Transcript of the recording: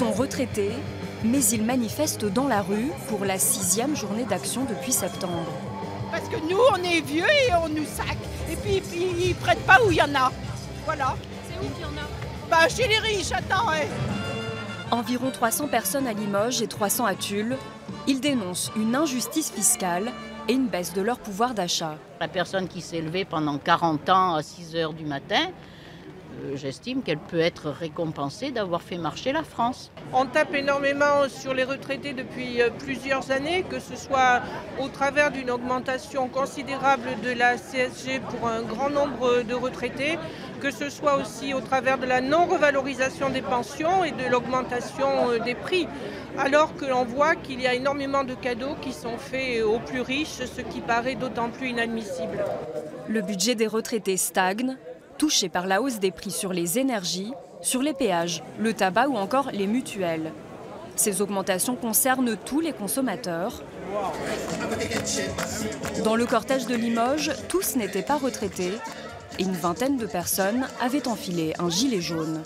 sont retraités, mais ils manifestent dans la rue pour la 6e journée d'action depuis septembre. Parce que nous, on est vieux et on nous sac. Et puis ils prennent pas où il y en a. Voilà. C'est où qu'il y en a? Bah, chez les riches, attends. Ouais. Environ 300 personnes à Limoges et 300 à Tulle. Ils dénoncent une injustice fiscale et une baisse de leur pouvoir d'achat. La personne qui s'est levée pendant 40 ans à 6 heures du matin, j'estime qu'elle peut être récompensée d'avoir fait marcher la France. On tape énormément sur les retraités depuis plusieurs années, que ce soit au travers d'une augmentation considérable de la CSG pour un grand nombre de retraités, que ce soit aussi au travers de la non-revalorisation des pensions et de l'augmentation des prix, alors que l'on voit qu'il y a énormément de cadeaux qui sont faits aux plus riches, ce qui paraît d'autant plus inadmissible. Le budget des retraités stagne, touché par la hausse des prix sur les énergies, sur les péages, le tabac ou encore les mutuelles. Ces augmentations concernent tous les consommateurs. Dans le cortège de Limoges, tous n'étaient pas retraités et une vingtaine de personnes avaient enfilé un gilet jaune.